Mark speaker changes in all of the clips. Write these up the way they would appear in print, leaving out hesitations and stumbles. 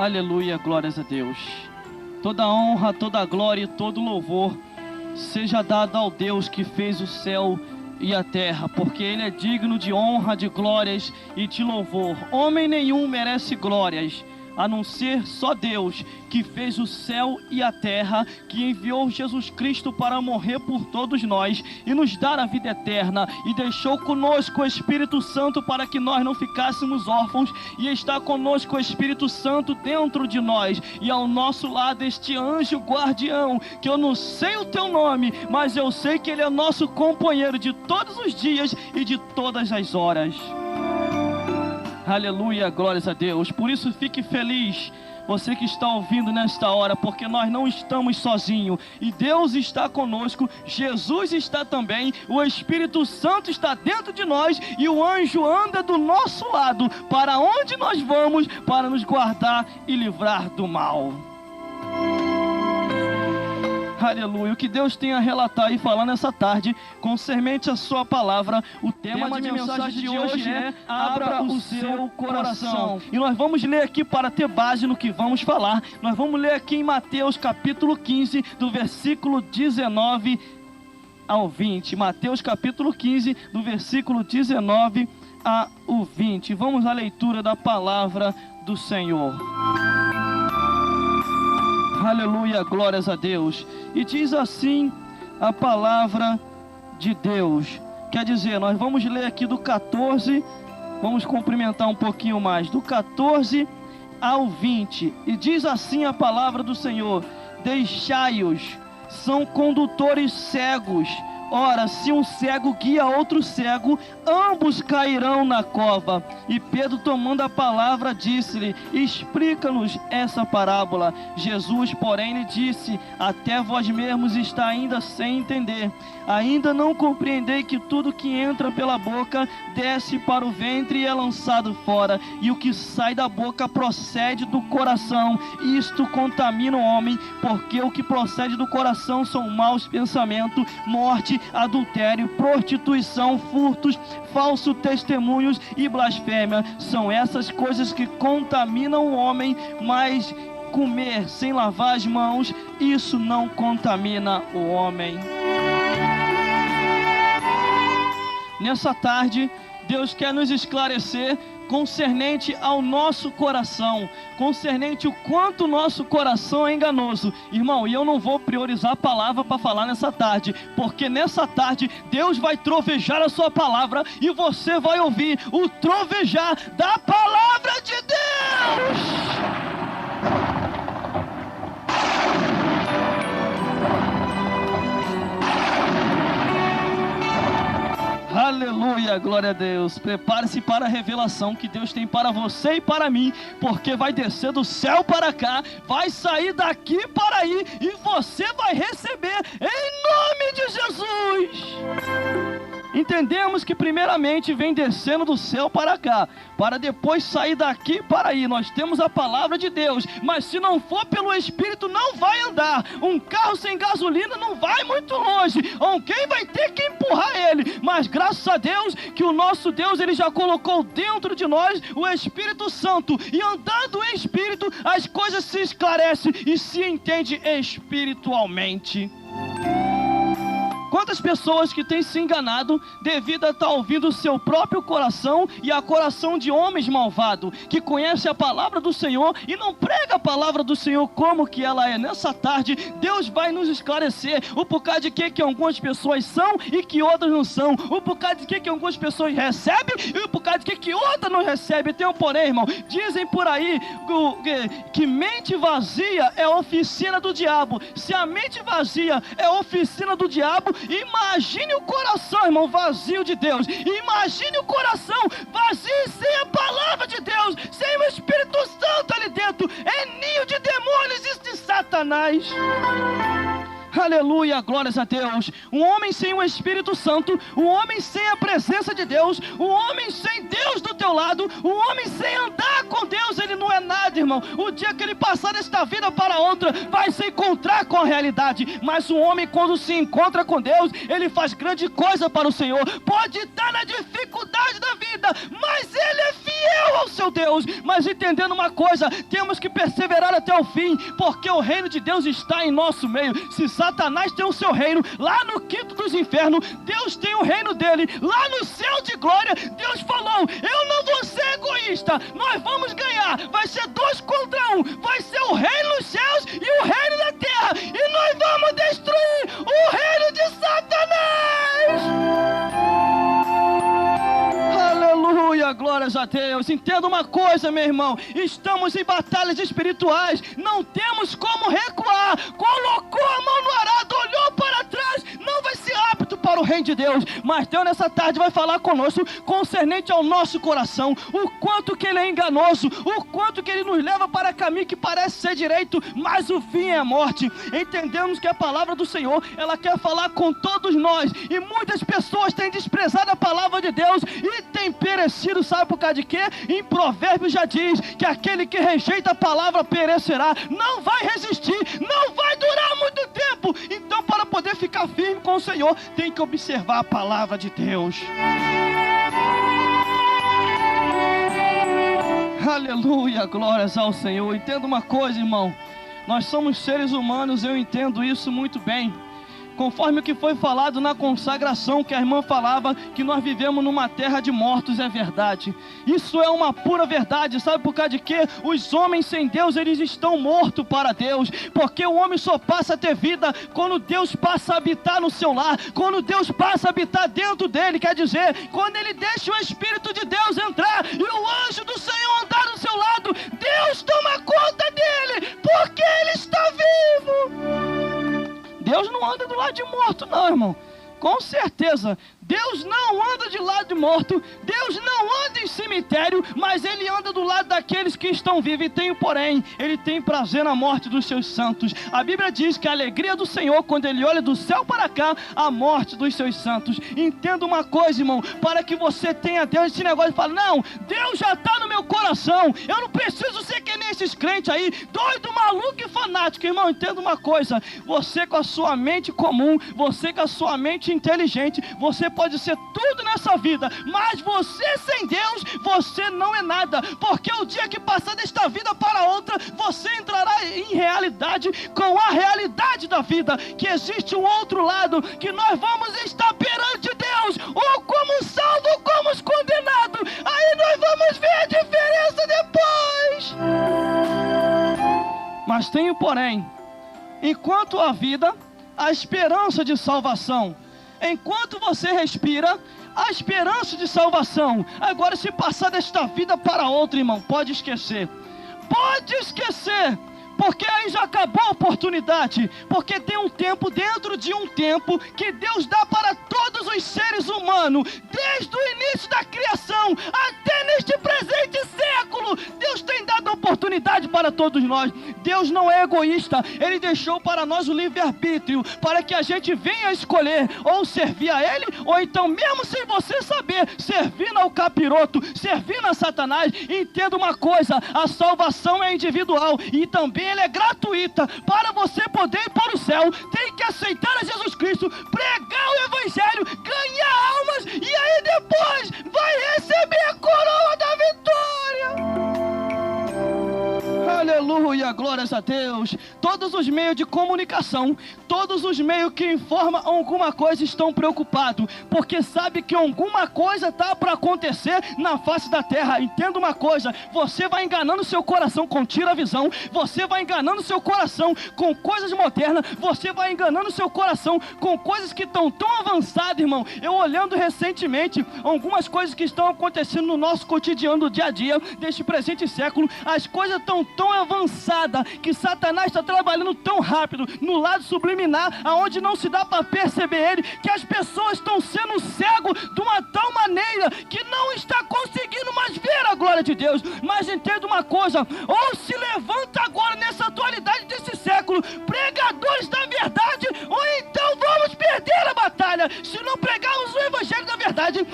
Speaker 1: Aleluia, glórias a Deus. Toda honra, toda glória e todo louvor seja dado ao Deus que fez o céu e a terra, porque Ele é digno de honra, de glórias e de louvor. Homem nenhum merece glórias, a não ser só Deus, que fez o céu e a terra, que enviou Jesus Cristo para morrer por todos nós e nos dar a vida eterna, e deixou conosco o Espírito Santo para que nós não ficássemos órfãos, e está conosco o Espírito Santo dentro de nós, e ao nosso lado este anjo guardião, que eu não sei o teu nome, mas eu sei que ele é nosso companheiro de todos os dias e de todas as horas. Aleluia, glórias a Deus. Por isso fique feliz, você que está ouvindo nesta hora, porque nós não estamos sozinhos, e Deus está conosco, Jesus está também, o Espírito Santo está dentro de nós, e o anjo anda do nosso lado, para onde nós vamos, para nos guardar e livrar do mal. Aleluia. O que Deus tem a relatar e falar nessa tarde, concernente a sua palavra, o tema de mensagem de hoje é: abra o seu coração. E nós vamos ler aqui, para ter base no que vamos falar, nós vamos ler aqui em Mateus capítulo 15, do versículo 19 ao 20. Mateus capítulo 15, do versículo 19 ao 20. Vamos à leitura da palavra do Senhor. Aleluia, glórias a Deus. E diz assim a palavra de Deus. Quer dizer, nós vamos ler aqui do 14, vamos cumprimentar um pouquinho mais, do 14 ao 20. E diz assim a palavra do Senhor: deixai-os, são condutores cegos. Ora, se um cego guia outro cego, ambos cairão na cova. E Pedro, tomando a palavra, disse-lhe: explica-nos essa parábola. Jesus, porém, lhe disse: até vós mesmos está ainda sem entender. Ainda não compreendei que tudo que entra pela boca desce para o ventre e é lançado fora, e o que sai da boca procede do coração. Isto contamina o homem, porque o que procede do coração são maus pensamentos, morte, adultério, prostituição, furtos, falsos testemunhos e blasfêmia. São essas coisas que contaminam o homem, mas comer sem lavar as mãos, isso não contamina o homem. Nessa tarde, Deus quer nos esclarecer concernente ao nosso coração, concernente o quanto o nosso coração é enganoso. Irmão, e eu não vou priorizar a palavra para falar nessa tarde, porque nessa tarde Deus vai trovejar a sua palavra e você vai ouvir o trovejar da palavra de Deus. Aleluia, glória a Deus. Prepare-se para a revelação que Deus tem para você e para mim, porque vai descer do céu para cá, vai sair daqui para aí, e você vai receber em nome de Jesus. Entendemos que primeiramente vem descendo do céu para cá, para depois sair daqui para aí. Nós temos a palavra de Deus, mas se não for pelo Espírito não vai andar. Um carro sem gasolina não vai muito longe, alguém vai ter que empurrar ele. Mas graças a Deus que o nosso Deus, ele já colocou dentro de nós o Espírito Santo, e andando em Espírito as coisas se esclarecem e se entende espiritualmente. Quantas pessoas que têm se enganado devido a estar ouvindo o seu próprio coração e a coração de homens malvados, que conhecem a palavra do Senhor e não prega a palavra do Senhor como que ela é. Nessa tarde, Deus vai nos esclarecer o porquê de que algumas pessoas são e que outras não são, o porquê de que algumas pessoas recebem e o porquê de que outras não recebem. Tem um porém, irmão, dizem por aí que mente vazia é oficina do diabo. Se a mente vazia é oficina do diabo, imagine o coração, irmão, vazio de Deus. Imagine o coração vazio, sem a palavra de Deus, sem o Espírito Santo ali dentro. É ninho de demônios e de Satanás. Aleluia, glórias a Deus. Um homem sem o Espírito Santo, um homem sem a presença de Deus, um homem sem Deus do teu lado, um homem sem andar com Deus, ele não é nada, irmão. O dia que ele passar desta vida para outra, vai se encontrar com a realidade. Mas um homem, quando se encontra com Deus, ele faz grande coisa para o Senhor. Pode estar na dificuldade da vida, mas ele é fiel fiel ao seu Deus, mas entendendo uma coisa, temos que perseverar até o fim, porque o reino de Deus está em nosso meio. Se Satanás tem o seu reino lá no quinto dos infernos, Deus tem o reino dele lá no céu de glória. Deus falou: eu não vou ser egoísta, nós vamos ganhar, vai ser 2 contra 1, vai ser o reino dos céus e o reino da terra, e nós vamos destruir o reino de Satanás. Aleluia, glórias a Deus. Entenda uma coisa, meu irmão, estamos em batalhas espirituais, não temos como recuar. Colocou a mão no arado, olhou para trás, não vai ser apto para o reino de Deus. Mas Deus nessa tarde vai falar conosco concernente ao nosso coração, o quanto que ele é enganoso, o quanto que ele nos leva para caminho que parece ser direito, mas o fim é a morte. Entendemos que a palavra do Senhor, ela quer falar com todos nós, e muitas pessoas têm desprezado a palavra de Deus e têm perecido, sabe por causa de quê? Em Provérbios já diz que aquele que rejeita a palavra perecerá, não vai resistir, não vai durar muito tempo. Então, para poder ficar firme com o Senhor, tem que observar a palavra de Deus. Aleluia, glórias ao Senhor. Entenda uma coisa, irmão, nós somos seres humanos, eu entendo isso muito bem. Conforme o que foi falado na consagração, que a irmã falava, que nós vivemos numa terra de mortos, é verdade. Isso é uma pura verdade, sabe por causa de quê? Os homens sem Deus, eles estão mortos para Deus, porque o homem só passa a ter vida quando Deus passa a habitar no seu lar, quando Deus passa a habitar dentro dele, quer dizer, quando ele deixa o Espírito de Deus entrar, e o anjo do Senhor andar do seu lado, Deus toma conta dele, porque ele está vivo. Deus não anda do lado de morto, não, irmão. Com certeza, Deus não anda de lado de morto, Deus não anda em cemitério, mas Ele anda do lado daqueles que estão vivos. E tem, porém, Ele tem prazer na morte dos seus santos. A Bíblia diz que a alegria do Senhor, quando Ele olha do céu para cá, a morte dos seus santos. Entenda uma coisa, irmão, para que você tenha Deus, esse negócio de falar: não, Deus já está no meu coração, eu não preciso ser que nem esses crentes aí, doido, maluco e fanático. Irmão, entenda uma coisa, você com a sua mente comum, você com a sua mente inteligente, você pode ser tudo nessa vida, mas você sem Deus, você não é nada, porque o dia que passar desta vida para outra, você entrará em realidade com a realidade da vida, que existe um outro lado, que nós vamos estar perante Deus, ou como salvo ou como condenado. Aí nós vamos ver a diferença depois. Mas tem um porém: enquanto a vida, a esperança de salvação. Enquanto você respira, a esperança de salvação. Agora, se passar desta vida para outra, irmão, pode esquecer. Pode esquecer. Porque aí já acabou a oportunidade. Porque tem um tempo dentro de um tempo que Deus dá para todos os seres humanos, desde o início da criação até neste presente século. Deus tem dado oportunidade para todos nós. Deus não é egoísta, Ele deixou para nós o livre-arbítrio, para que a gente venha escolher ou servir a Ele, ou então, mesmo sem você saber, servindo ao capiroto, servindo a Satanás. Entenda uma coisa: a salvação é individual e também ela é gratuita. Para você poder ir para o céu, tem que aceitar a Jesus Cristo, pregar o Evangelho, ganhar almas, e aí depois vai receber a coroa da vitória. Aleluia, glórias a Deus. Todos os meios de comunicação, todos os meios que informam alguma coisa estão preocupados, porque sabe que alguma coisa está para acontecer na face da terra. Entenda uma coisa: você vai enganando seu coração com tira-visão, você vai enganando seu coração com coisas modernas, você vai enganando seu coração com coisas que estão tão avançadas, irmão. Eu olhando recentemente algumas coisas que estão acontecendo no nosso cotidiano do dia a dia, deste presente século, as coisas estão tão avançadas que Satanás está trabalhando tão rápido no lado subliminar, aonde não se dá para perceber ele, que as pessoas estão sendo cegos de uma tal maneira que não está conseguindo mais ver a glória de Deus. Mas entenda uma coisa: ou se levanta agora nessa atualidade desse século pregadores da verdade, ou então vamos perder a batalha. Se não pregarmos o Evangelho da verdade,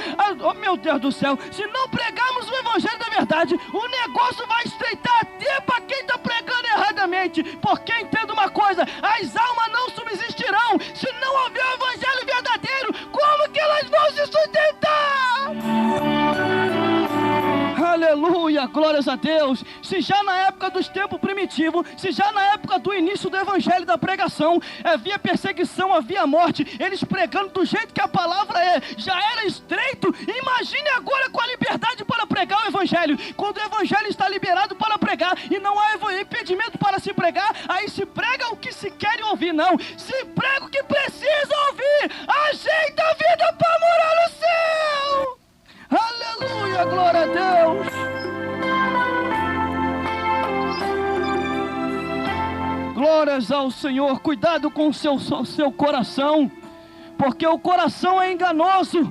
Speaker 1: oh meu Deus do céu, se não pregarmos o Evangelho da verdade, o negócio vai estreitar até para quem está pregando erradamente. Porque entenda uma coisa: as almas não subsistirão se não houver o Evangelho verdadeiro. Como que elas vão se sustentar? Aleluia. Aleluia, glórias a Deus. Se já na época dos tempos primitivos, se já na época do início do evangelho, da pregação, havia perseguição, havia morte, eles pregando do jeito que a palavra já era estreito, imagine agora com a liberdade para pregar o evangelho. Quando o evangelho está liberado para pregar e não há impedimento para se pregar, aí se prega o que se quer ouvir, não, se prega o que precisa ouvir. Ajeita a vida para morar no céu. Aleluia, glória a Deus. Glórias ao Senhor. Cuidado com o seu coração, porque o coração é enganoso.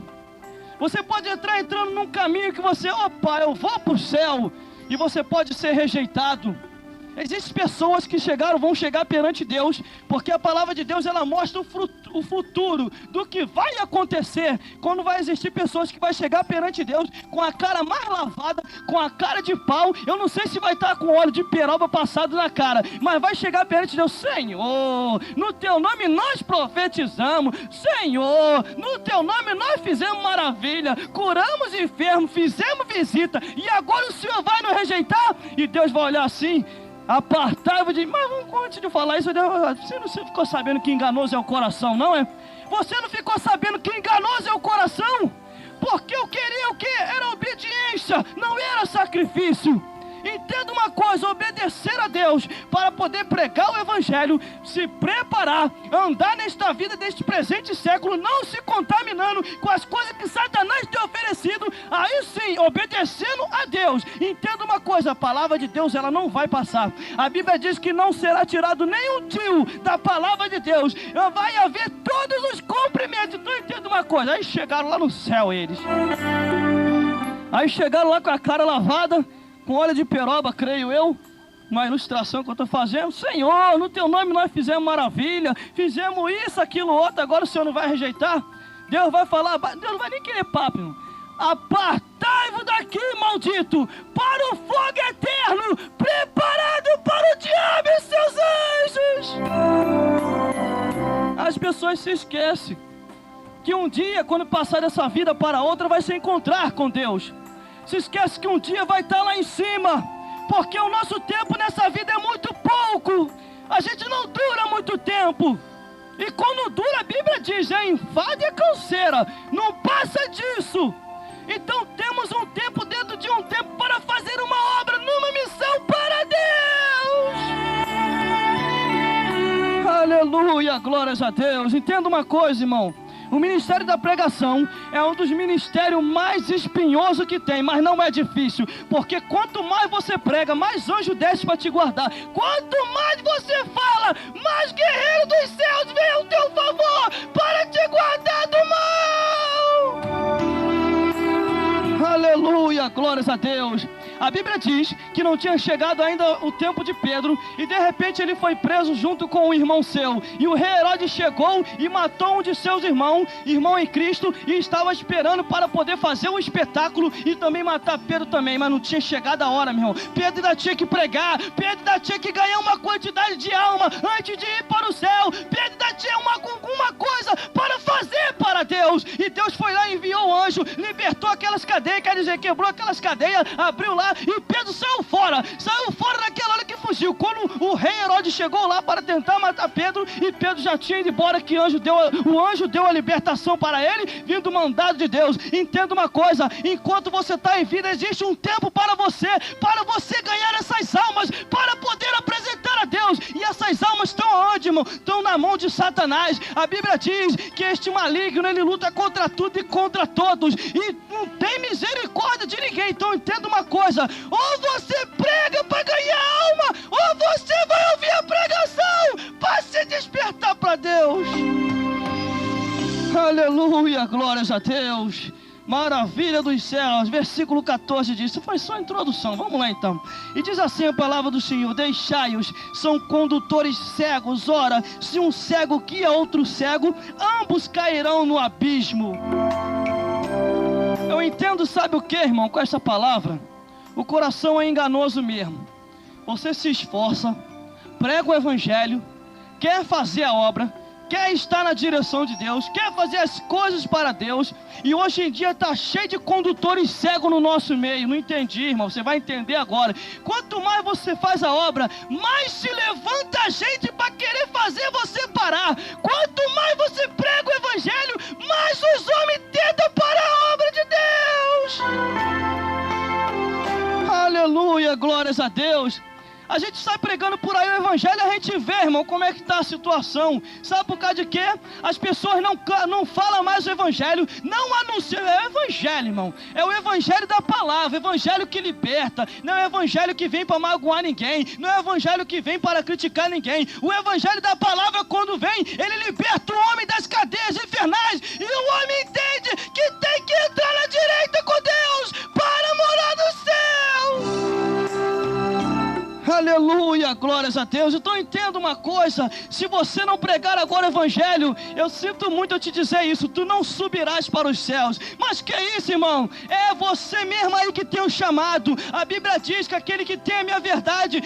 Speaker 1: Você pode entrando num caminho que você, opa, eu vou para o céu, e você pode ser rejeitado. Existem pessoas que vão chegar perante Deus, porque a palavra de Deus, ela mostra o futuro do que vai acontecer, quando vai existir pessoas que vai chegar perante Deus com a cara mais lavada, com a cara de pau. Eu não sei se vai estar com óleo de peroba passado na cara, mas vai chegar perante Deus: Senhor, no teu nome nós profetizamos, Senhor, no teu nome nós fizemos maravilha, curamos enfermos, fizemos visita, e agora o Senhor vai nos rejeitar? E Deus vai olhar assim: apartai-vos de... Mas antes de falar isso, você não ficou sabendo que enganoso é o coração, não é? Você não ficou sabendo que enganoso é o coração? Porque eu queria o quê? Era obediência, não era sacrifício. Entenda uma coisa: obedecer a Deus para poder pregar o evangelho, se preparar, andar nesta vida deste presente século, não se contaminando com as coisas que Satanás tem oferecido, aí sim, obedecendo a Deus. Entenda uma coisa: a palavra de Deus, ela não vai passar. A Bíblia diz que não será tirado nenhum tio da palavra de Deus, vai haver todos os cumprimentos. Então entenda uma coisa: aí chegaram lá no céu eles, aí chegaram lá com a cara lavada, com óleo de peroba, creio eu, uma ilustração que eu estou fazendo: Senhor, no teu nome nós fizemos maravilha, fizemos isso, aquilo, outro, agora o Senhor não vai rejeitar? Deus vai falar, Deus não vai nem querer papo, irmão. Apartai-vos daqui, maldito, para o fogo eterno, preparado para o diabo e seus anjos. As pessoas se esquecem que um dia, quando passar dessa vida para outra, vai se encontrar com Deus. Se esquece que um dia vai estar lá em cima, porque o nosso tempo nessa vida é muito pouco. A gente não dura muito tempo, e quando dura, a Bíblia diz, enfado e canseira, não passa disso. Então temos um tempo dentro de um tempo para fazer uma obra, numa missão para Deus. Aleluia, glórias a Deus. Entenda uma coisa, irmão: o ministério da pregação é um dos ministérios mais espinhosos que tem, mas não é difícil, porque quanto mais você prega, mais anjo desce para te guardar. Quanto mais você fala, mais guerreiro dos céus vem ao teu favor para te guardar do mal. Aleluia, glórias a Deus. A Bíblia diz que não tinha chegado ainda o tempo de Pedro, e de repente ele foi preso junto com o irmão seu, e o rei Herodes chegou e matou um de seus irmãos, irmão em Cristo, e estava esperando para poder fazer um espetáculo e também matar Pedro também, mas não tinha chegado a hora, meu irmão. Pedro ainda tinha que pregar, Pedro ainda tinha que ganhar uma quantidade de alma antes de ir para o céu, Pedro ainda tinha alguma coisa para fazer para Deus, e Deus foi lá e enviou o anjo, libertou aquelas cadeias, quer dizer, quebrou aquelas cadeias, abriu lá, e Pedro saiu fora naquela hora que fugiu. Quando o rei Herodes chegou lá para tentar matar Pedro, e Pedro já tinha ido embora, que o anjo deu a libertação para ele, vindo mandado de Deus. Entenda uma coisa: enquanto você está em vida, existe um tempo para você ganhar essas almas, para poder apresentar a Deus. E essas almas estão onde, irmão? Estão na mão de Satanás. A Bíblia diz que este maligno, ele luta contra tudo e contra todos, e não tem misericórdia de ninguém. Então entenda uma coisa: ou você prega para ganhar alma, ou você vai ouvir a pregação para se despertar para Deus. Aleluia, glórias a Deus. Maravilha dos céus. Versículo 14 diz, isso foi só a introdução, vamos lá então. E diz assim a palavra do Senhor: deixai-os, são condutores cegos. Ora, se um cego guia outro cego, ambos cairão no abismo. Eu entendo, sabe o que, irmão, com essa palavra? O coração é enganoso mesmo. Você se esforça, prega o evangelho, quer fazer a obra, quer estar na direção de Deus, quer fazer as coisas para Deus, e hoje em dia está cheio de condutores cegos no nosso meio. Não entendi, irmão, você vai entender agora. Quanto mais você faz a obra, mais se levanta a gente para querer fazer você parar. Quanto mais você prega o evangelho, mais os homens tentam parar a obra de Deus. Aleluia, glórias a Deus. A gente sai pregando por aí o evangelho, a gente vê, irmão, como é que está a situação. Sabe por causa de quê? As pessoas não falam mais o evangelho, não anunciam. É o evangelho, irmão. É o evangelho da palavra, o evangelho que liberta. Não é o evangelho que vem para magoar ninguém. Não é o evangelho que vem para criticar ninguém. O evangelho da palavra, quando vem, ele liberta o homem das cadeias infernais. E o homem entende que tem que entrar na direita com Deus para morar no céu. Aleluia, glórias a Deus. Então entenda uma coisa: se você não pregar agora o evangelho, eu sinto muito eu te dizer isso, tu não subirás para os céus. Mas que é isso, irmão? É você mesmo aí que tem o chamado. A Bíblia diz que aquele que tem a minha verdade,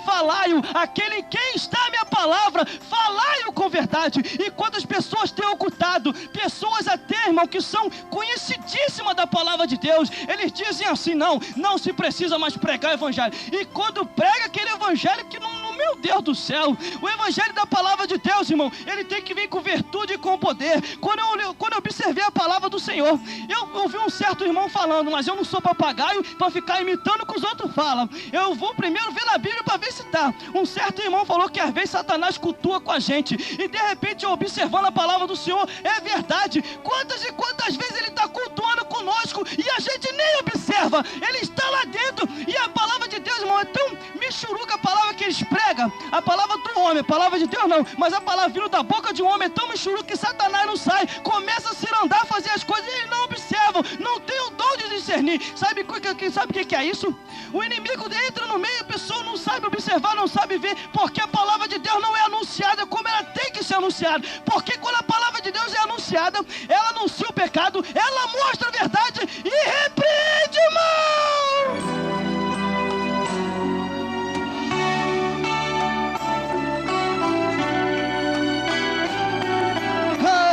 Speaker 1: falai-o. Aquele quem está a minha palavra, falai-o com verdade. E quantas pessoas têm ocultado, pessoas até, irmão, que são conhecidíssimas da palavra de Deus, eles dizem assim: não se precisa mais pregar o evangelho. E quando prega aquele evangelho que meu Deus do céu, o evangelho da palavra de Deus, irmão, ele tem que vir com virtude e com poder. Quando eu observei a palavra do Senhor, eu ouvi um certo irmão falando: mas eu não sou papagaio para ficar imitando o que os outros falam. Eu vou primeiro ver na Bíblia para ver se tá. Um certo irmão falou que às vezes Satanás cultua com a gente, e de repente eu observando a palavra do Senhor, é verdade. Quantas e quantas vezes ele está cultuando conosco e a gente nem observa. Ele está lá dentro, e a palavra de Deus, irmão, é tão michuruca a palavra que eles pregam. A palavra do homem, a palavra de Deus não, mas a palavra vindo da boca de um homem é tão michuruca que Satanás não sai, começa a se andar, fazer as coisas e eles não observam, não tem o dom de discernir. Sabe o que é isso? O inimigo entra no meio, a pessoa não sabe observar, não sabe ver, porque a palavra de Deus não é anunciada como ela tem que ser anunciada. Porque quando a palavra de Deus é anunciada, ela anuncia o pecado, ela mostra a verdade e repreende o mal.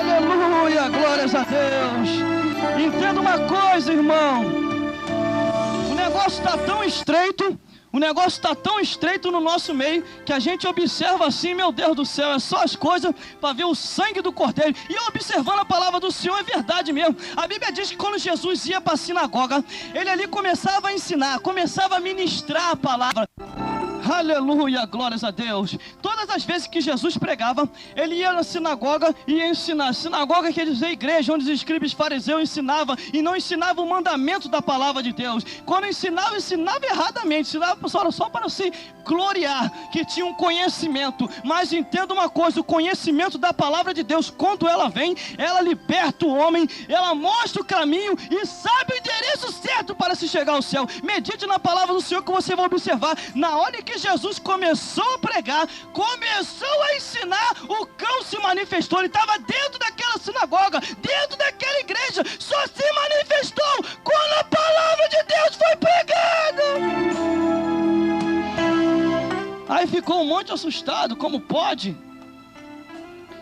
Speaker 1: Aleluia, glórias a Deus. Entenda uma coisa, irmão, o negócio está tão estreito no nosso meio, que a gente observa assim: meu Deus do céu, é só as coisas para ver o sangue do Cordeiro. E observando a palavra do Senhor, é verdade mesmo. A Bíblia diz que quando Jesus ia para a sinagoga, ele ali começava a ensinar, começava a ministrar a palavra. Aleluia, glórias a Deus. Todas as vezes que Jesus pregava, ele ia na sinagoga e ia ensinar. Sinagoga quer dizer igreja, onde os escribas e fariseus ensinavam, e não ensinavam o mandamento da palavra de Deus. Quando ensinava erradamente, ensinava só para se gloriar, que tinha um conhecimento. Mas entenda uma coisa: o conhecimento da palavra de Deus, quando ela vem, ela liberta o homem, ela mostra o caminho e sabe o endereço certo para se chegar ao céu. Medite na palavra do Senhor, que você vai observar. Na hora que Jesus começou a pregar, começou a ensinar, o cão se manifestou. Ele estava dentro daquela sinagoga, dentro daquela igreja, só se manifestou quando a palavra de Deus foi pregada. Aí ficou um monte assustado: como pode?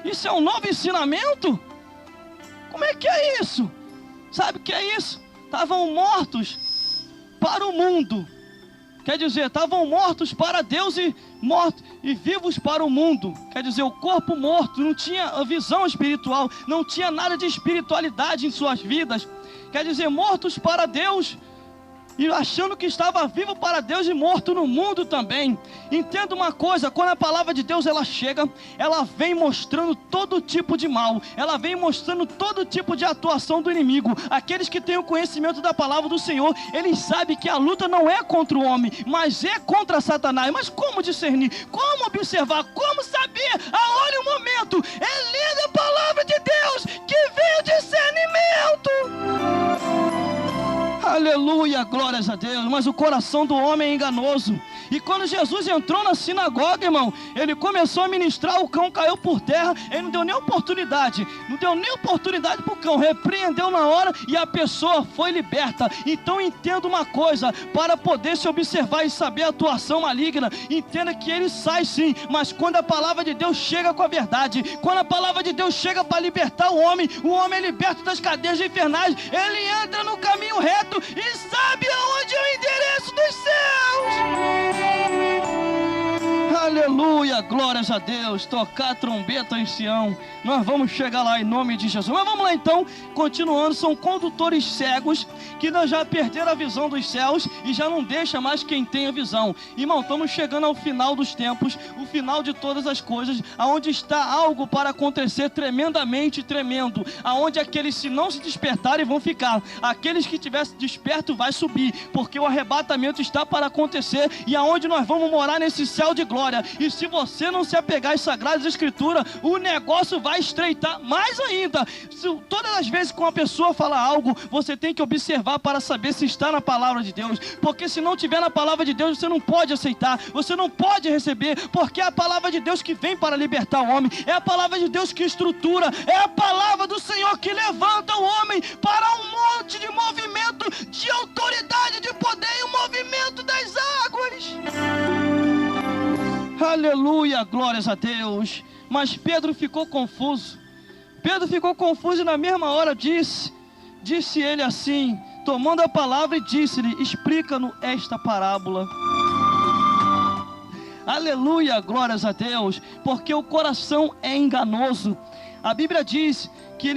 Speaker 1: Isso é um novo ensinamento? Como é que é isso? Sabe o que é isso? Estavam mortos para o mundo. Quer dizer, estavam mortos para Deus e vivos para o mundo. Quer dizer, o corpo morto, não tinha visão espiritual, não tinha nada de espiritualidade em suas vidas. Quer dizer, mortos para Deus e achando que estava vivo para Deus e morto no mundo também. Entenda uma coisa: quando a palavra de Deus ela chega, ela vem mostrando todo tipo de mal, ela vem mostrando todo tipo de atuação do inimigo. Aqueles que têm o conhecimento da palavra do Senhor, eles sabem que a luta não é contra o homem, mas é contra Satanás. Mas como discernir? Como observar? Como saber? Olha o momento, é linda a palavra de Deus que vem o discernimento. Aleluia, glórias a Deus. Mas o coração do homem é enganoso, E quando Jesus entrou na sinagoga, irmão, ele começou a ministrar, o cão caiu por terra, ele não deu nem oportunidade para o cão, repreendeu na hora e a pessoa foi liberta. Então entenda uma coisa, para poder se observar e saber a atuação maligna, entenda que ele sai sim, mas quando a palavra de Deus chega com a verdade, quando a palavra de Deus chega para libertar o homem é liberto das cadeias infernais, ele entra no caminho reto e sabe aonde é o endereço dos céus. Aleluia, glórias a Deus. Tocar a trombeta em Sião, nós vamos chegar lá em nome de Jesus. Mas vamos lá então, continuando. São condutores cegos que já perderam a visão dos céus e já não deixa mais quem tem a visão. Irmão, estamos chegando ao final dos tempos, o final de todas as coisas, aonde está algo para acontecer tremendamente tremendo, aonde aqueles se não se despertarem vão ficar, aqueles que tivessem desperto vai subir, porque o arrebatamento está para acontecer, e aonde nós vamos morar nesse céu de glória. E se você não se apegar às Sagradas Escrituras, o negócio vai estreitar mais ainda. Todas as vezes que uma pessoa fala algo, você tem que observar para saber se está na palavra de Deus, porque se não tiver na palavra de Deus, você não pode aceitar, você não pode receber, porque é a palavra de Deus que vem para libertar o homem, é a palavra de Deus que estrutura, é a palavra do Senhor que levanta o homem para um monte de movimento de autoridade, de poder e o movimento das águas. Aleluia, glórias a Deus. Mas Pedro ficou confuso e na mesma hora disse ele assim, tomando a palavra, e disse-lhe: explica-nos esta parábola. Aleluia, glórias a Deus, porque o coração é enganoso. A Bíblia diz que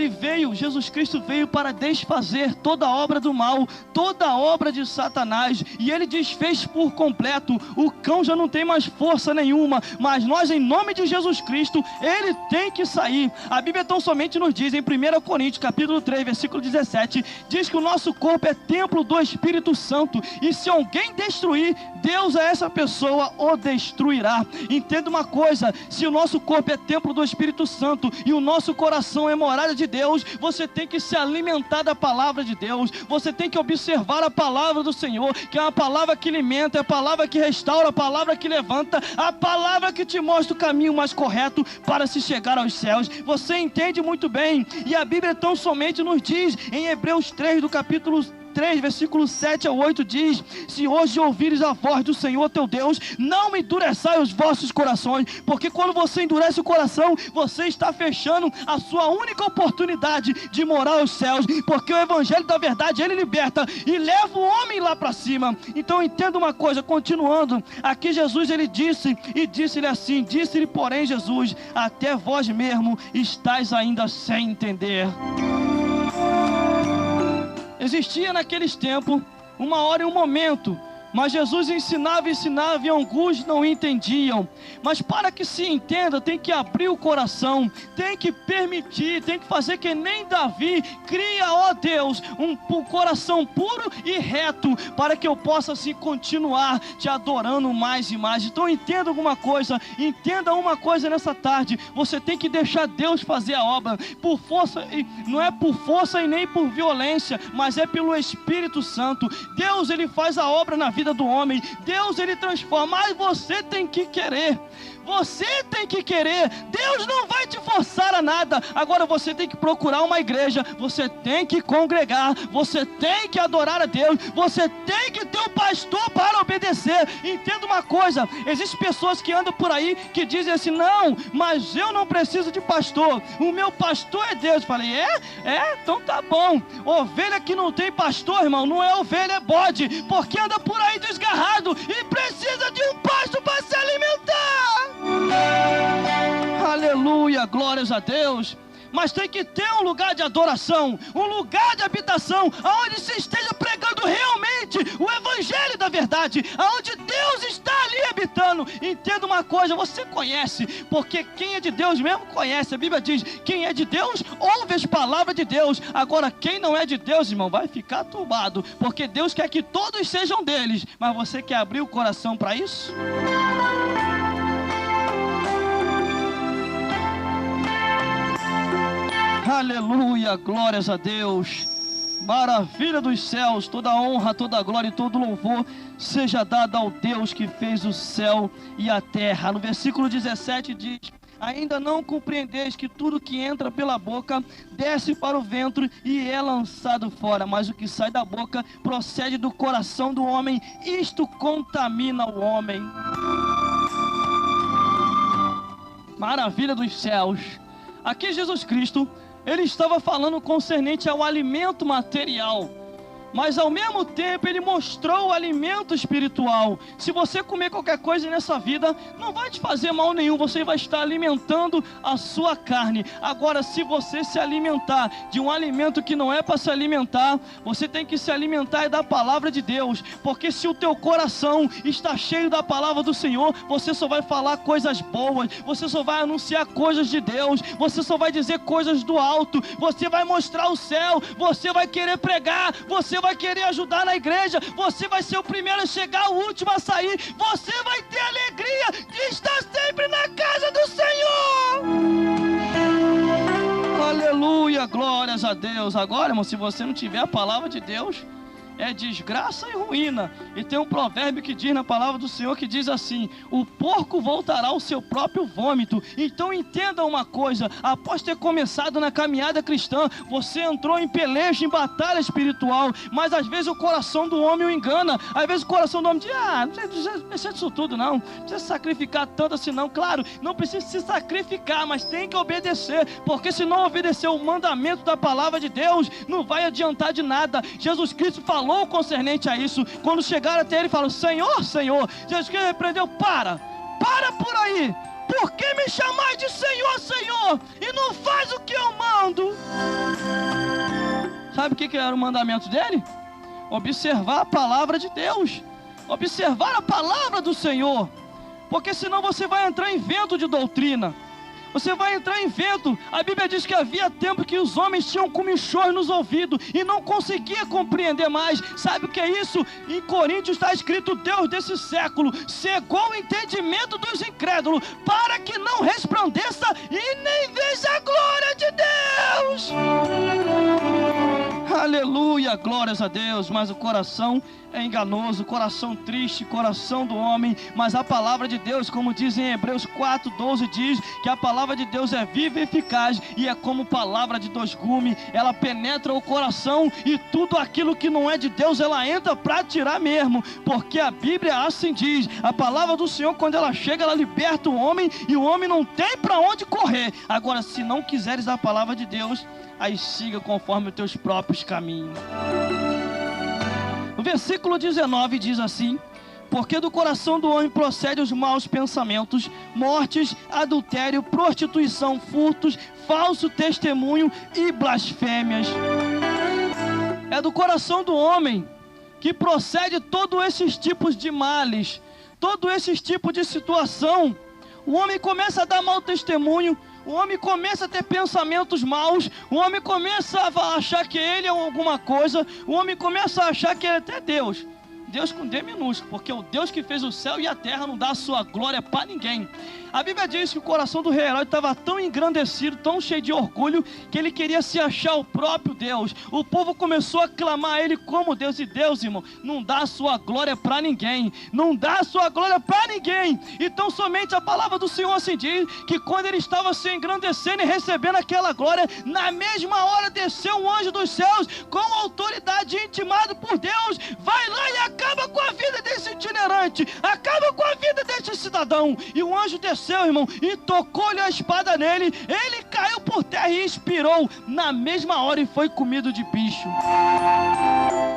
Speaker 1: Jesus Cristo veio para desfazer toda a obra do mal, toda a obra de Satanás, e ele desfez por completo. O cão já não tem mais força nenhuma, mas nós, em nome de Jesus Cristo, ele tem que sair. A Bíblia tão somente nos diz, em 1 Coríntios capítulo 3, versículo 17, diz que o nosso corpo é templo do Espírito Santo, e se alguém destruir, Deus a essa pessoa o destruirá. Entenda uma coisa, se o nosso corpo é templo do Espírito Santo, e o nosso coração é morada de Deus, você tem que se alimentar da palavra de Deus, você tem que observar a palavra do Senhor, que é uma palavra que alimenta, é a palavra que restaura, a palavra que levanta, a palavra que te mostra o caminho mais correto para se chegar aos céus. Você entende muito bem, e a Bíblia tão somente nos diz, em Hebreus 3, do capítulo 3, versículo 7 ao 8 diz: se hoje ouvires a voz do Senhor teu Deus, não endureçai os vossos corações, porque quando você endurece o coração, você está fechando a sua única oportunidade de morar aos céus, porque o evangelho da verdade, ele liberta e leva o homem lá para cima. Então entenda uma coisa, continuando, aqui Jesus ele disse-lhe assim, disse-lhe porém Jesus: até vós mesmo estáis ainda sem entender. Existia naqueles tempos uma hora e um momento, mas Jesus ensinava e alguns não entendiam. Mas para que se entenda, tem que abrir o coração, tem que permitir, tem que fazer que nem Davi cria, ó Deus, um coração puro e reto, para que eu possa assim continuar te adorando mais e mais. Então entenda entenda uma coisa nessa tarde, você tem que deixar Deus fazer a obra, por força, não é por força e nem por violência, mas é pelo Espírito Santo. Deus ele faz a obra na vida do homem, Deus ele transforma, mas você tem que querer. Você tem que querer, Deus não vai te forçar a nada. Agora você tem que procurar uma igreja, você tem que congregar, você tem que adorar a Deus, você tem que ter um pastor para obedecer. Entenda uma coisa, existem pessoas que andam por aí que dizem assim: não, mas eu não preciso de pastor, o meu pastor é Deus. Eu falei, então tá bom. Ovelha que não tem pastor, irmão, não é ovelha, é bode, porque anda por aí desgarrado e precisa de um pasto para se alimentar. Aleluia, glórias a Deus. Mas tem que ter um lugar de adoração, um lugar de habitação, aonde se esteja pregando realmente o evangelho da verdade, aonde Deus está ali habitando. Entenda uma coisa, você conhece, porque quem é de Deus mesmo conhece. A Bíblia diz: quem é de Deus ouve as palavras de Deus. Agora quem não é de Deus, irmão, vai ficar turbado, porque Deus quer que todos sejam deles, mas você quer abrir o coração para isso? Aleluia, glórias a Deus. Maravilha dos céus, toda honra, toda glória e todo louvor seja dada ao Deus que fez o céu e a terra. No versículo 17 diz: ainda não compreendeis que tudo que entra pela boca desce para o ventre e é lançado fora, mas o que sai da boca procede do coração do homem, isto contamina o homem. Maravilha dos céus. Aqui Jesus Cristo, ele estava falando concernente ao alimento material, mas ao mesmo tempo ele mostrou o alimento espiritual. Se você comer qualquer coisa nessa vida, não vai te fazer mal nenhum, você vai estar alimentando a sua carne. Agora, se você se alimentar de um alimento que não é para se alimentar, você tem que se alimentar da palavra de Deus, porque se o teu coração está cheio da palavra do Senhor, você só vai falar coisas boas, você só vai anunciar coisas de Deus, você só vai dizer coisas do alto, você vai mostrar o céu, você vai querer pregar, você vai querer ajudar na igreja, você vai ser o primeiro a chegar, o último a sair, você vai ter alegria de estar sempre na casa do Senhor. Aleluia, glórias a Deus. Agora, irmão, se você não tiver a palavra de Deus, é desgraça e ruína. E tem um provérbio que diz na palavra do Senhor, que diz assim: o porco voltará ao seu próprio vômito. Então entenda uma coisa: após ter começado na caminhada cristã, você entrou em peleja, em batalha espiritual, mas às vezes o coração do homem o engana. Às vezes o coração do homem diz: não precisa mexer disso tudo não precisa sacrificar tanto assim não. Claro, não precisa se sacrificar, mas tem que obedecer, porque se não obedecer o mandamento da palavra de Deus, não vai adiantar de nada. Jesus Cristo falou concernente a isso. Quando chegaram até ele, falou: Senhor, Senhor. Jesus Cristo repreendeu: para por aí, por que me chamais de Senhor, Senhor, e não faz o que eu mando? Sabe o que era o mandamento dele? Observar a palavra de Deus, observar a palavra do Senhor, porque senão você vai entrar em vento de doutrina, você vai entrar em vento. A Bíblia diz que havia tempo que os homens tinham comichões nos ouvidos e não conseguia compreender mais. Sabe o que é isso? Em Coríntios está escrito: Deus desse século cegou o entendimento dos incrédulos, para que não resplandeça e nem veja a glória de Deus. Aleluia, glórias a Deus. Mas o coração é enganoso, coração triste, coração do homem. Mas a palavra de Deus, como diz em Hebreus 4:12, diz que a palavra de Deus é viva e eficaz, e é como palavra de dois gumes. Ela penetra o coração, e tudo aquilo que não é de Deus, ela entra para tirar mesmo, porque a Bíblia assim diz. A palavra do Senhor, quando ela chega, ela liberta o homem, e o homem não tem para onde correr. Agora, se não quiseres a palavra de Deus, aí siga conforme os teus próprios caminhos. O versículo 19 diz assim: porque do coração do homem procedem os maus pensamentos, mortes, adultério, prostituição, furtos, falso testemunho e blasfêmias. É do coração do homem que procede todos esses tipos de males, todos esses tipos de situação. O homem começa a dar mau testemunho, o homem começa a ter pensamentos maus, o homem começa a achar que ele é alguma coisa, o homem começa a achar que ele é até Deus. Deus com D minúsculo, porque o Deus que fez o céu e a terra não dá a sua glória para ninguém. A Bíblia diz que o coração do rei Herodes estava tão engrandecido, tão cheio de orgulho, que ele queria se achar o próprio Deus. O povo começou a clamar a ele como Deus, e Deus, irmão, não dá a sua glória para ninguém, não dá a sua glória para ninguém. Então somente a palavra do Senhor assim diz, que quando ele estava se engrandecendo e recebendo aquela glória, na mesma hora desceu um anjo dos céus, com autoridade, intimado por Deus: vai lá e acaba com a vida desse itinerante, acaba com a vida desse cidadão. E o anjo desceu, irmão, e tocou-lhe a espada nele, ele caiu por terra e expirou na mesma hora e foi comido de bicho.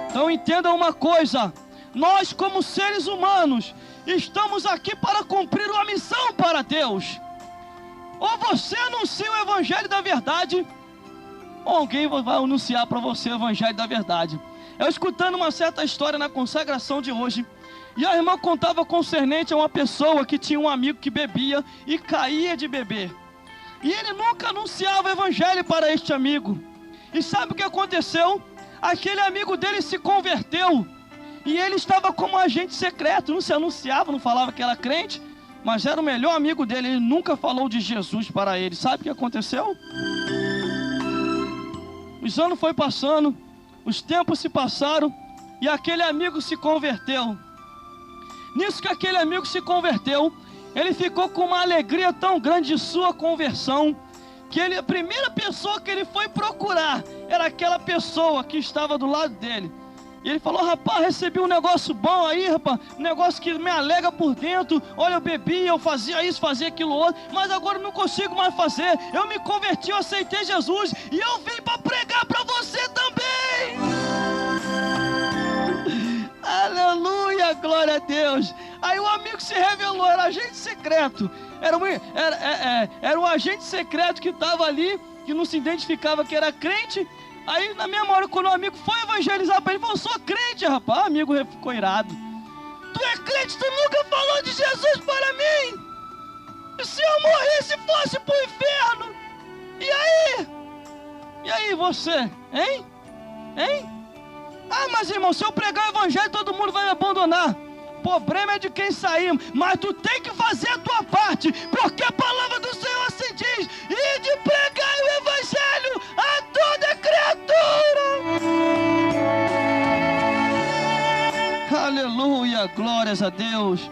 Speaker 1: Então entenda uma coisa: nós, como seres humanos, estamos aqui para cumprir uma missão para Deus. Ou você anuncia o evangelho da verdade, ou alguém vai anunciar para você o evangelho da verdade. Eu escutando uma certa história na consagração de hoje, e a irmã contava concernente a uma pessoa que tinha um amigo que bebia e caía de beber, e ele nunca anunciava o evangelho para este amigo. E sabe o que aconteceu? Aquele amigo dele se converteu, e ele estava como agente secreto, não se anunciava, não falava que era crente, mas era o melhor amigo dele, ele nunca falou de Jesus para ele. Sabe o que aconteceu? Os anos foi passando, Os tempos se passaram e aquele amigo se converteu. Nisso que aquele amigo se converteu, ele ficou com uma alegria tão grande de sua conversão, que a primeira pessoa que ele foi procurar era aquela pessoa que estava do lado dele. E ele falou: rapaz, recebi um negócio bom aí, rapaz, um negócio que me alegra por dentro. Olha, eu bebia, eu fazia isso, fazia aquilo outro, mas agora eu não consigo mais fazer. Eu me converti, eu aceitei Jesus e eu vim para pregar para você também. Aleluia, glória a Deus. Aí o amigo se revelou, era agente secreto. Era um agente secreto que estava ali, que não se identificava que era crente. Aí na mesma hora, quando o amigo foi evangelizar para ele, falou: sou crente, rapaz. O amigo ficou irado. Tu é crente, tu nunca falou de Jesus para mim. E se eu morresse, fosse para o inferno? E aí? E aí você? Hein? Ah, mas irmão, se eu pregar o evangelho, todo mundo vai me abandonar. O problema é de quem sair, mas tu tem que fazer a tua parte, porque a palavra do Senhor assim diz: e de pregar o evangelho a toda criatura. Aleluia, glórias a Deus.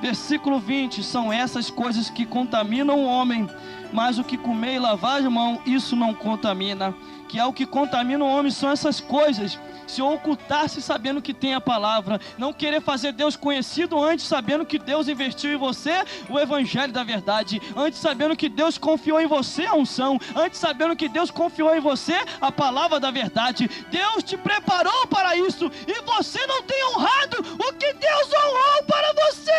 Speaker 1: Versículo 20: são essas coisas que contaminam o homem, mas o que comer e lavar as mãos, isso não contamina. Que é o que contamina o homem, são essas coisas: se ocultar-se sabendo que tem a palavra, não querer fazer Deus conhecido antes, sabendo que Deus investiu em você o evangelho da verdade, antes sabendo que Deus confiou em você a unção, antes sabendo que Deus confiou em você a palavra da verdade. Deus te preparou para isso e você não tem honrado o que Deus honrou para você.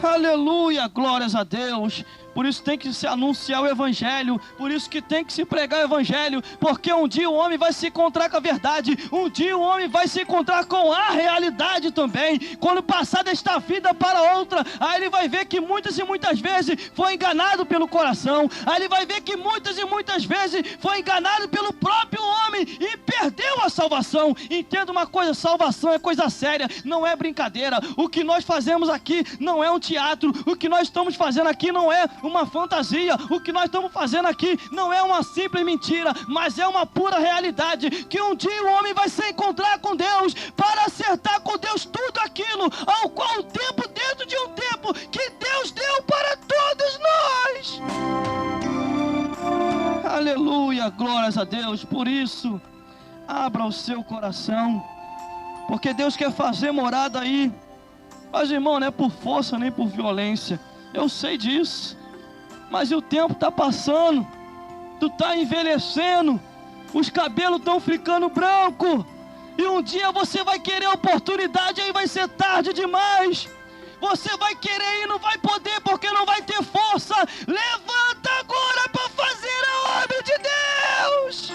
Speaker 1: Aleluia, glórias a Deus. Por isso tem que se anunciar o evangelho, por isso que tem que se pregar o evangelho, porque um dia o homem vai se encontrar com a verdade, um dia o homem vai se encontrar com a realidade também. Quando passar desta vida para outra, aí ele vai ver que muitas e muitas vezes foi enganado pelo coração, aí ele vai ver que muitas e muitas vezes foi enganado pelo próprio homem e perdeu a salvação. Entenda uma coisa: salvação é coisa séria, não é brincadeira. O que nós fazemos aqui não é um teatro, o que nós estamos fazendo aqui não é uma fantasia, o que nós estamos fazendo aqui não é uma simples mentira, mas é uma pura realidade, que um dia o homem vai se encontrar com Deus, para acertar com Deus tudo aquilo ao qual o tempo, dentro de um tempo que Deus deu para todos nós. Aleluia, glórias a Deus. Por isso, abra o seu coração, porque Deus quer fazer morada aí. Mas irmão, não é por força nem por violência, eu sei disso, mas o tempo está passando, tu está envelhecendo, os cabelos estão ficando brancos, e um dia você vai querer oportunidade, aí vai ser tarde demais. Você vai querer e não vai poder, porque não vai ter força. Levanta agora para fazer a obra de Deus.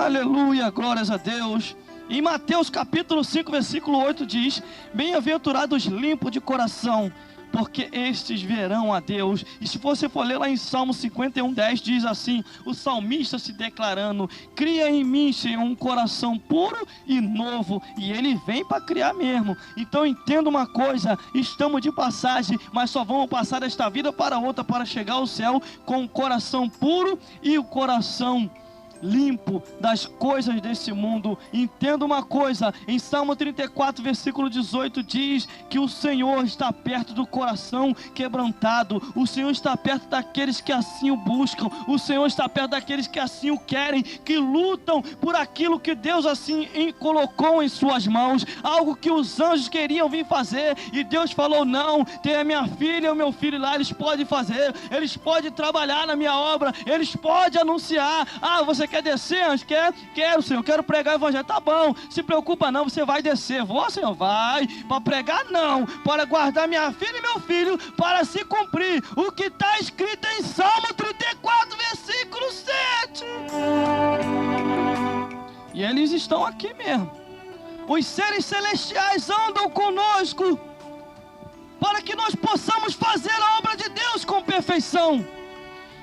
Speaker 1: Aleluia, glórias a Deus. Em Mateus capítulo 5, versículo 8 diz: bem-aventurados limpos de coração, porque estes verão a Deus. E se você for ler lá em Salmo 51:10, diz assim, o salmista se declarando: cria em mim, Senhor, um coração puro e novo. E ele vem para criar mesmo. Então entenda uma coisa: estamos de passagem, mas só vamos passar desta vida para outra, para chegar ao céu com o coração puro e o coração limpo das coisas desse mundo. Entenda uma coisa: em Salmo 34, versículo 18 diz que o Senhor está perto do coração quebrantado, o Senhor está perto daqueles que assim o buscam, o Senhor está perto daqueles que assim o querem, que lutam por aquilo que Deus assim colocou em suas mãos, algo que os anjos queriam vir fazer, e Deus falou: não, tem a minha filha e o meu filho lá, eles podem fazer, eles podem trabalhar na minha obra, eles podem anunciar. Ah, você quer descer, anjo? Quero, Senhor, quero pregar o evangelho. Tá bom, se preocupa não, você vai descer. Vou, Senhor, vai. Para pregar não, para guardar minha filha e meu filho, para se cumprir o que está escrito em Salmo 34, versículo 7. E eles estão aqui mesmo. Os seres celestiais andam conosco, para que nós possamos fazer a obra de Deus com perfeição.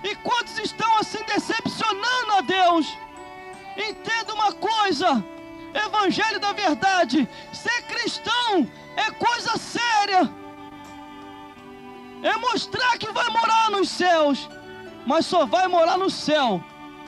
Speaker 1: E quantos estão assim decepcionando a Deus? Entenda uma coisa: evangelho da verdade, ser cristão é coisa séria, é mostrar que vai morar nos céus, mas só vai morar no céu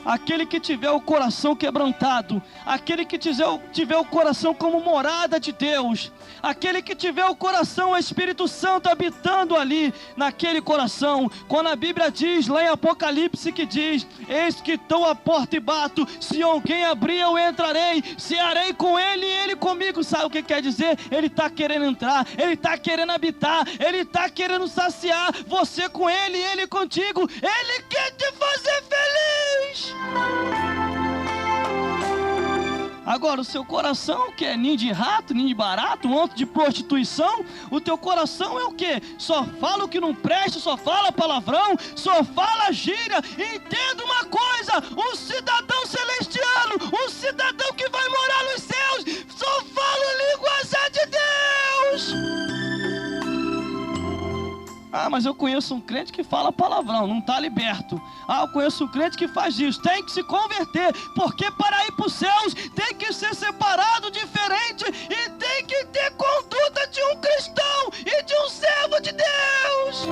Speaker 1: aquele que tiver o coração quebrantado, aquele que tiver o coração como morada de Deus, aquele que tiver o coração, o Espírito Santo habitando ali, naquele coração. Quando a Bíblia diz, lá em Apocalipse, que diz: eis que estou à porta e bato, se alguém abrir eu entrarei, cearei com ele e ele comigo. Sabe o que quer dizer? Ele está querendo entrar, ele está querendo habitar, ele está querendo saciar você com ele e ele contigo. Ele quer te fazer feliz. Agora, o seu coração, que é ninho de rato, ninho de barato, um antro de prostituição, o teu coração é o quê? Só fala o que não presta, só fala palavrão, só fala gíria. Entenda uma coisa: o cidadão celestial, o cidadão que vai morar nos céus, só fala línguas de Deus. Ah, mas eu conheço um crente que fala palavrão, não está liberto. Ah, eu conheço um crente que faz isso. Tem que se converter, porque para ir para os céus tem que ser separado, diferente, e tem que ter conduta de um cristão e de um servo de Deus.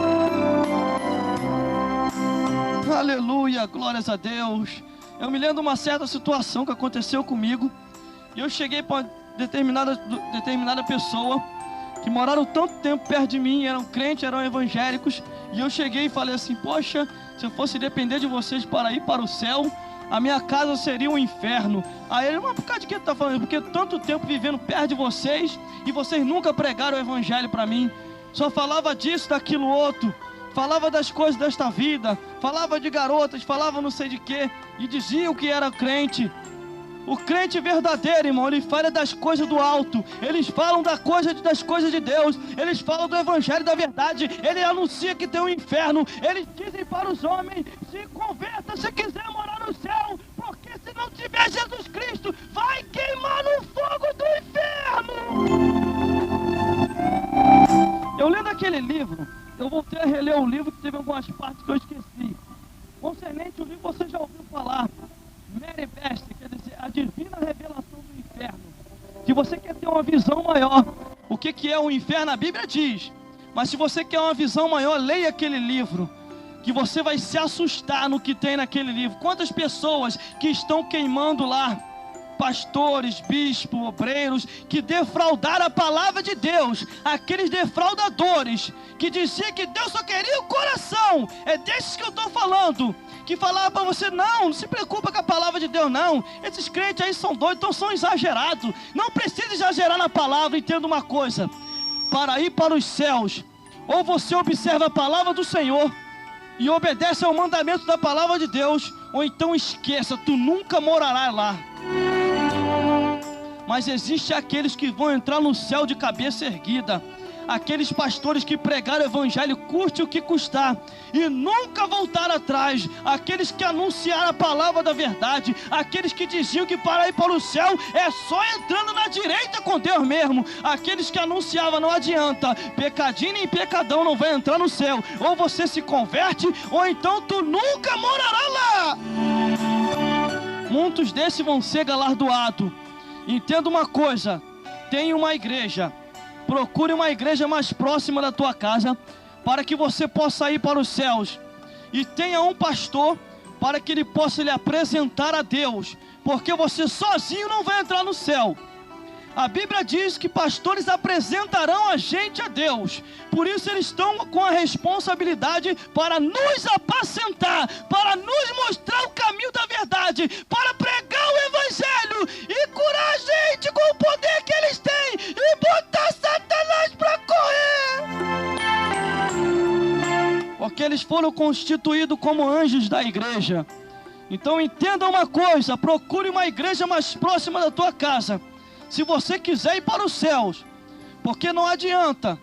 Speaker 1: Aleluia, glórias a Deus. Eu me lembro de uma certa situação que aconteceu comigo, e eu cheguei para determinada pessoa que moraram tanto tempo perto de mim, eram crentes, eram evangélicos, e eu cheguei e falei assim: poxa, se eu fosse depender de vocês para ir para o céu, a minha casa seria um inferno. Aí ele: mas por causa de que tu está falando? Porque tanto tempo vivendo perto de vocês, e vocês nunca pregaram o evangelho para mim, só falava disso, daquilo outro, falava das coisas desta vida, falava de garotas, falava não sei de quê, e diziam que era crente. O crente verdadeiro, irmão, ele fala das coisas do alto, eles falam das coisas de Deus, eles falam do evangelho da verdade, ele anuncia que tem um inferno, eles dizem para os homens: se converta se quiser morar no céu, porque se não tiver Jesus Cristo, vai queimar no fogo do inferno. Eu lendo aquele livro, eu voltei a reler o livro, que teve algumas partes que eu esqueci. Concernente o livro, você já ouviu falar, Mary Bester, quer dizer, a divina revelação do inferno. Se você quer ter uma visão maior, o que é o inferno, a Bíblia diz. Mas se você quer uma visão maior, leia aquele livro, que você vai se assustar no que tem naquele livro. Quantas pessoas que estão queimando lá, pastores, bispos, obreiros, que defraudaram a palavra de Deus, aqueles defraudadores, que diziam que Deus só queria o coração. É desses que eu estou falando, que falava para você: não se preocupa com a palavra de Deus não, esses crentes aí são doidos, então são exagerados, não precisa exagerar na palavra. Entenda uma coisa: para ir para os céus, ou você observa a palavra do Senhor e obedece ao mandamento da palavra de Deus, ou então esqueça, tu nunca morarás lá. Mas existe aqueles que vão entrar no céu de cabeça erguida, aqueles pastores que pregaram o evangelho, custe o que custar, e nunca voltaram atrás, aqueles que anunciaram a palavra da verdade, aqueles que diziam que para ir para o céu é só entrando na direita com Deus mesmo, aqueles que anunciavam: não adianta, pecadinho nem pecadão não vai entrar no céu, ou você se converte, ou então tu nunca morará lá. Muitos desses vão ser galardoados. Entenda uma coisa: tem uma igreja, procure uma igreja mais próxima da tua casa, para que você possa ir para os céus, e tenha um pastor para que ele possa lhe apresentar a Deus, porque você sozinho não vai entrar no céu. A Bíblia diz que pastores apresentarão a gente a Deus, por isso eles estão com a responsabilidade para nos apacentar, para nos mostrar o caminho da verdade, para pregar o evangelho e curar a gente com o poder que eles têm e botar Satanás para correr, porque eles foram constituídos como anjos da igreja. Então entenda uma coisa: procure uma igreja mais próxima da tua casa, se você quiser ir para os céus, porque não adianta,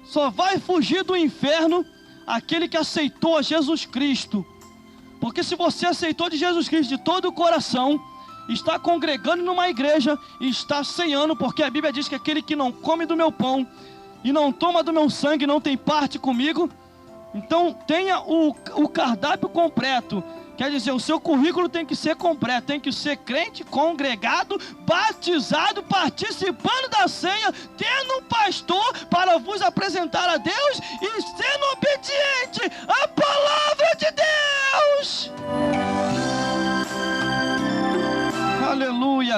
Speaker 1: só vai fugir do inferno aquele que aceitou a Jesus Cristo. Porque se você aceitou de Jesus Cristo de todo o coração, está congregando numa igreja e está ceando, porque a Bíblia diz que aquele que não come do meu pão e não toma do meu sangue não tem parte comigo. Então tenha o cardápio completo. Quer dizer, o seu currículo tem que ser completo, tem que ser crente, congregado, batizado, participando da ceia, tendo um pastor para vos apresentar a Deus e sendo obediente à palavra de Deus.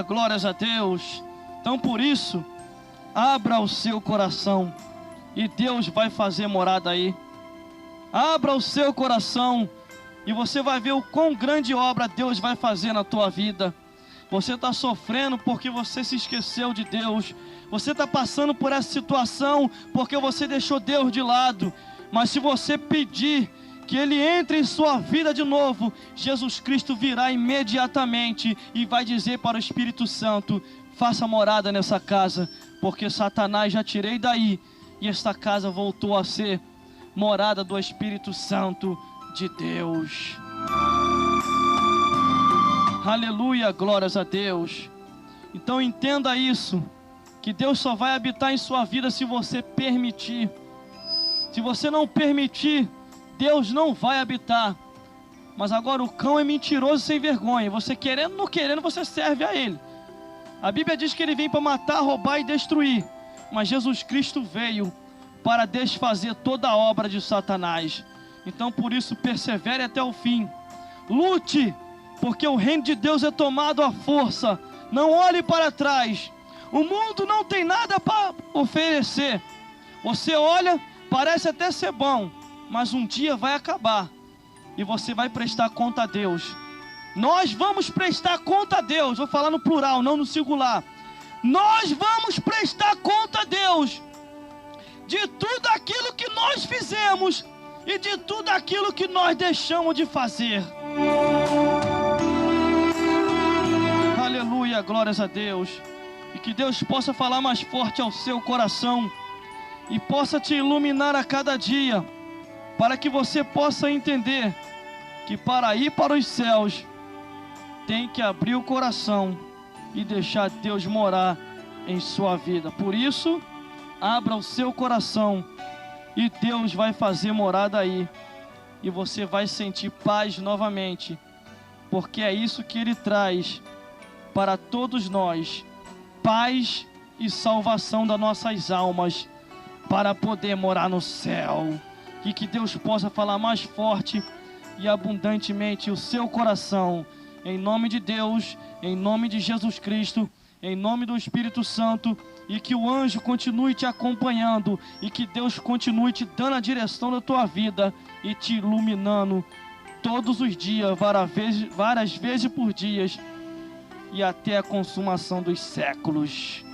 Speaker 1: glórias a Deus. Então por isso, abra o seu coração e Deus vai fazer morada aí. Abra o seu coração e você vai ver o quão grande obra Deus vai fazer na tua vida. Você está sofrendo porque você se esqueceu de Deus. Você está passando por essa situação porque você deixou Deus de lado. Mas se você pedir que Ele entre em sua vida de novo, Jesus Cristo virá imediatamente e vai dizer para o Espírito Santo: faça morada nessa casa, porque Satanás já tirei daí, e esta casa voltou a ser morada do Espírito Santo de Deus. Aleluia, glórias a Deus. Então entenda isso, que Deus só vai habitar em sua vida se você permitir. Se você não permitir, Deus não vai habitar. Mas agora o cão é mentiroso e sem vergonha. Você querendo ou não querendo, você serve a ele. A Bíblia diz que ele vem para matar, roubar e destruir. Mas Jesus Cristo veio para desfazer toda a obra de Satanás. Então por isso persevere até o fim. Lute, porque o reino de Deus é tomado à força. Não olhe para trás. O mundo não tem nada para oferecer. Você olha, parece até ser bom, mas um dia vai acabar e você vai prestar conta a Deus. Nós vamos prestar conta a Deus. Vou falar no plural, não no singular. Nós vamos prestar conta a Deus de tudo aquilo que nós fizemos e de tudo aquilo que nós deixamos de fazer. Aleluia, glórias a Deus. E que Deus possa falar mais forte ao seu coração e possa te iluminar a cada dia, para que você possa entender que para ir para os céus tem que abrir o coração e deixar Deus morar em sua vida. Por isso, abra o seu coração e Deus vai fazer morada aí, e você vai sentir paz novamente, porque é isso que Ele traz para todos nós: paz e salvação das nossas almas, para poder morar no céu. E que Deus possa falar mais forte e abundantemente o seu coração, em nome de Deus, em nome de Jesus Cristo, em nome do Espírito Santo. E que o anjo continue te acompanhando, e que Deus continue te dando a direção da tua vida e te iluminando todos os dias, várias vezes por dia, e até a consumação dos séculos.